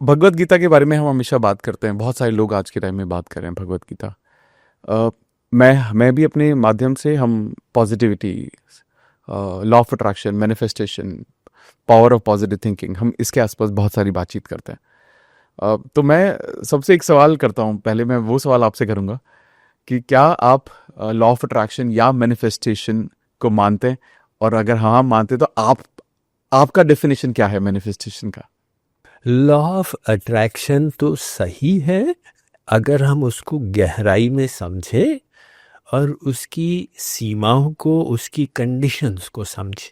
भगवत गीता के बारे में हम हमेशा बात करते हैं, बहुत सारे लोग आज के टाइम में बात कर रहे हैं भगवत गीता। अ, मैं भी अपने माध्यम से हम positivity, law of attraction, manifestation, power of positive thinking, हम इसके आसपास बहुत सारी बातचीत करते हैं। तो मैं सबसे एक सवाल करता हूँ, पहले मैं वो सवाल आपसे करूँगा कि क्या आप लॉ ऑफ अट्रैक्शन या मैनिफेस्टेशन को मानते हैं, और अगर हाँ मानते तो आपका डेफिनेशन क्या है मैनिफेस्टेशन का? लॉ ऑफ अट्रैक्शन तो सही है अगर हम उसको गहराई में समझें और उसकी सीमाओं को, उसकी कंडीशंस को समझें।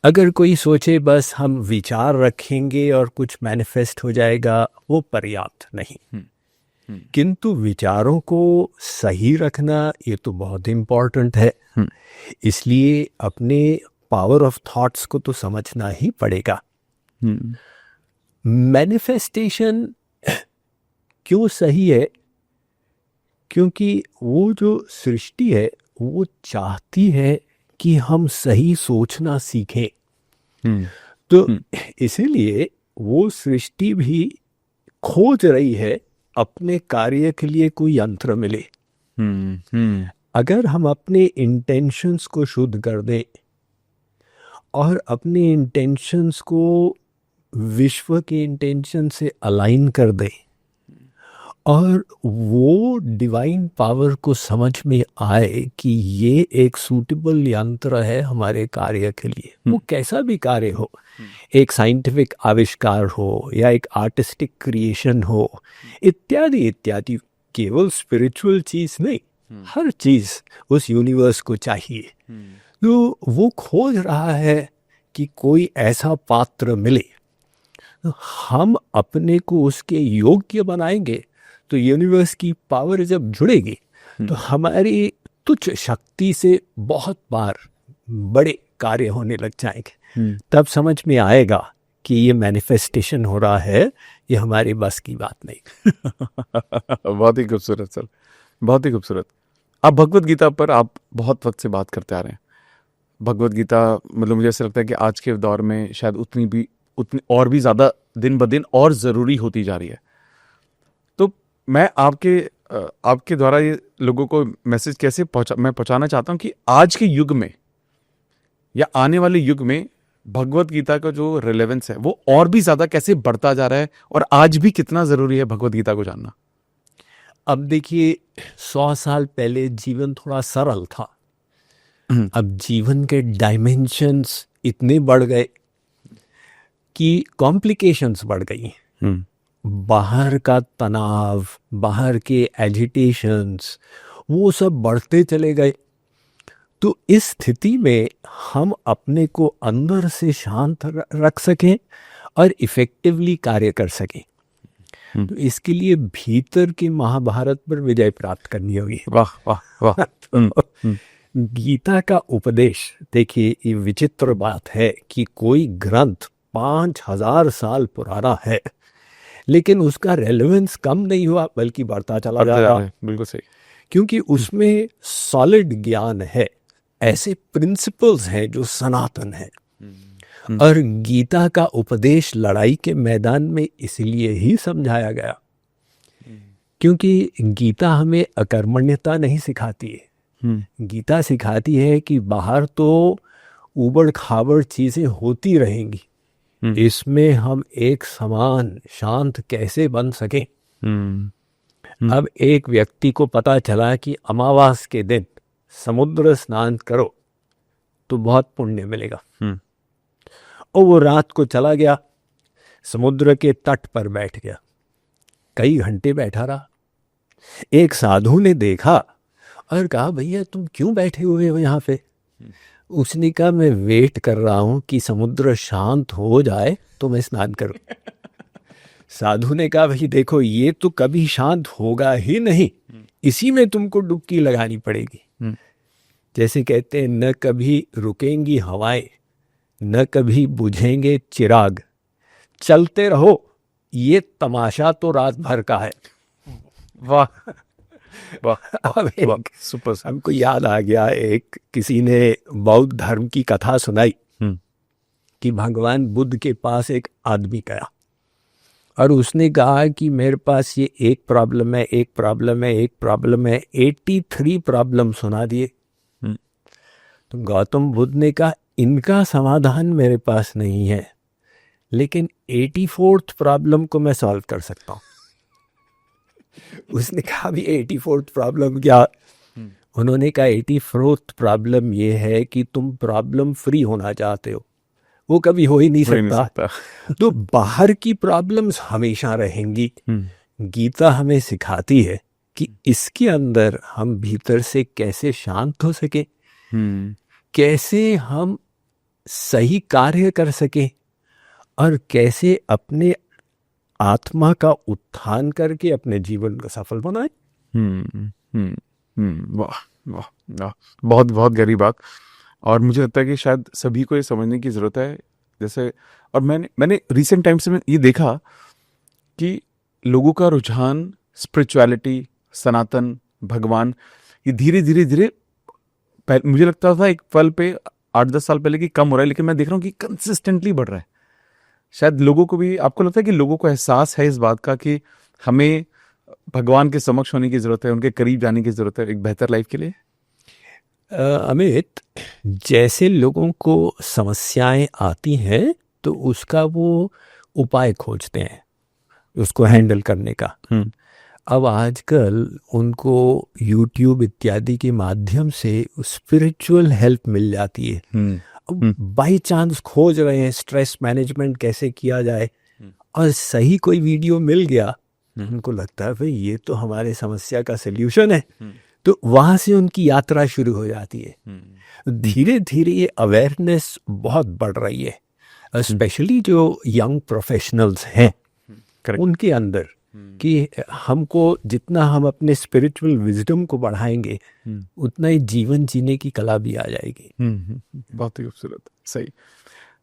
अगर कोई सोचे बस हम विचार रखेंगे और कुछ मैनिफेस्ट हो जाएगा, वो पर्याप्त नहीं। हम्म, हम्म, किंतु विचारों को सही रखना ये तो बहुत इम्पोर्टेंट है। हम्म, इसलिए अपने पावर ऑफ थॉट्स को तो समझना ही पड़ेगा। हम्म, मैनिफेस्टेशन क्यों सही है? क्योंकि वो जो सृष्टि है वो चाहती है कि हम सही सोचना सीखें। हम्म, तो हम्म, इसीलिए वो सृष्टि भी खोज रही है अपने कार्य के लिए कोई यंत्र मिले। हम्म, हम्म, अगर हम अपने इंटेंशंस को शुद्ध कर दें और अपने इंटेंशंस को विश्व के इंटेंशन से अलाइन कर दें और वो डिवाइन पावर को समझ में आए कि ये एक सूटेबल यंत्र है हमारे कार्य के लिए, वो कैसा भी कार्य हो, एक साइंटिफिक आविष्कार हो या एक आर्टिस्टिक क्रिएशन हो, इत्यादि इत्यादि, केवल स्पिरिचुअल चीज़ नहीं, हर चीज़ उस यूनिवर्स को चाहिए। तो वो खोज रहा है कि कोई ऐसा पात्र मिले। तो हम अपने को उसके योग्य बनाएंगे तो यूनिवर्स की पावर जब जुड़ेगी तो हमारी तुच्छ शक्ति से बहुत बार बड़े कार्य होने लग जाएंगे। तब समझ में आएगा कि ये मैनिफेस्टेशन हो रहा है, ये हमारी बस की बात नहीं। बहुत ही खूबसूरत सर, बहुत ही खूबसूरत। आप भगवत गीता पर आप बहुत वक्त से बात करते आ रहे हैं। भगवत गीता मतलब मुझे ऐसा लगता है कि आज के दौर में शायद उतनी और भी ज़्यादा दिन ब दिन और ज़रूरी होती जा रही है। तो मैं आपके द्वारा ये लोगों को मैसेज कैसे मैं पहुंचाना चाहता हूं कि आज के युग में या आने वाले युग में भगवत गीता का जो रिलेवेंस है वो और भी ज़्यादा कैसे बढ़ता जा रहा है, और आज भी कितना ज़रूरी है भगवत गीता को जानना। अब देखिए, 100 साल पहले जीवन थोड़ा सरल था। अब जीवन के डायमेंशंस इतने बढ़ गए कि कॉम्प्लिकेशंस बढ़ गई। हम्म, बाहर का तनाव, बाहर के एजिटेशंस, वो सब बढ़ते चले गए। तो इस स्थिति में हम अपने को अंदर से शांत रख सकें और इफ़ेक्टिवली कार्य कर सकें, हम्म, तो इसके लिए भीतर के महाभारत पर विजय प्राप्त करनी होगी। वाह वाह वाह। हम्म, तो हम्म, गीता का उपदेश, देखिए ये विचित्र बात है कि कोई ग्रंथ 5,000 साल पुराना है लेकिन उसका रेलेवेंस कम नहीं हुआ बल्कि बढ़ता चला जा बढ़ते जा रहा, रहे हैं, बिल्कुल सही। क्योंकि उसमें सॉलिड ज्ञान है, ऐसे प्रिंसिपल्स हैं जो सनातन है। और गीता का उपदेश लड़ाई के मैदान में इसलिए ही समझाया गया क्योंकि गीता हमें अकर्मण्यता नहीं सिखाती है। गीता सिखाती है कि बाहर तो उबड़ खाबड़ चीज़ें होती रहेंगी, इसमें हम एक समान शांत कैसे बन सकें। अब एक व्यक्ति को पता चला कि अमावास के दिन समुद्र स्नान करो तो बहुत पुण्य मिलेगा, और वो रात को चला गया, समुद्र के तट पर बैठ गया, कई घंटे बैठा रहा। एक साधु ने देखा और कहा, भैया तुम क्यों बैठे हुए हो यहाँ पे? उसने कहा, मैं वेट कर रहा हूँ कि समुद्र शांत हो जाए तो मैं स्नान करूँ। साधु ने कहा, भाई देखो ये तो कभी शांत होगा ही नहीं, इसी में तुमको डुबकी लगानी पड़ेगी। जैसे कहते हैं, न कभी रुकेंगी हवाएं, न कभी बुझेंगे चिराग, चलते रहो, ये तमाशा तो रात भर का है। वाह वाह अब वाह, एक सुपर। हमको याद आ गया, एक किसी ने बौद्ध धर्म की कथा सुनाई कि भगवान बुद्ध के पास एक आदमी गया और उसने कहा कि मेरे पास ये एक प्रॉब्लम है, एक प्रॉब्लम है, एक प्रॉब्लम है, 83 प्रॉब्लम सुना दिए। तो गौतम बुद्ध ने कहा इनका समाधान मेरे पास नहीं है, लेकिन 84th प्रॉब्लम को मैं सॉल्व कर सकता हूँ। उसने कहा अभी 84th प्रॉब्लम क्या? उन्होंने कहा 84th प्रॉब्लम ये है कि तुम प्रॉब्लम फ्री होना चाहते हो, वो कभी हो ही नहीं सकता। तो बाहर की प्रॉब्लम्स हमेशा रहेंगी। गीता हमें सिखाती है कि इसके अंदर हम भीतर से कैसे शांत हो सके, कैसे हम सही कार्य कर सके और कैसे अपने आत्मा का उत्थान करके अपने जीवन को सफल बनाए। वाह वाह वाह, बहुत बहुत गहरी बात। और मुझे लगता है कि शायद सभी को ये समझने की ज़रूरत है। जैसे और मैंने रिसेंट टाइम्स में ये देखा कि लोगों का रुझान स्पिरिचुअलिटी, सनातन, भगवान, ये धीरे धीरे धीरे मुझे लगता था एक पल पे 8-10 साल पहले कि कम हो रहा है, लेकिन मैं देख रहा हूँ कि कंसिस्टेंटली बढ़ रहा है। शायद लोगों को भी, आपको लगता है कि लोगों को एहसास है इस बात का कि हमें भगवान के समक्ष होने की ज़रूरत है, उनके करीब जाने की ज़रूरत है एक बेहतर लाइफ के लिए? अमित, जैसे लोगों को समस्याएं आती हैं तो उसका वो उपाय खोजते हैं उसको हैंडल करने का। अब आजकल उनको YouTube इत्यादि के माध्यम से स्पिरिचुअल हेल्प मिल जाती है। अब बाई चांस खोज रहे हैं स्ट्रेस मैनेजमेंट कैसे किया जाए, और सही कोई वीडियो मिल गया, उनको लगता है भाई ये तो हमारे समस्या का सल्यूशन है, तो वहाँ से उनकी यात्रा शुरू हो जाती है। धीरे धीरे ये अवेयरनेस बहुत बढ़ रही है, स्पेशली जो यंग प्रोफेशनल्स हैं उनके अंदर, कि हमको जितना हम अपने स्पिरिचुअल विजडम को बढ़ाएंगे उतना ही जीवन जीने की कला भी आ जाएगी। बहुत ही खूबसूरत, सही।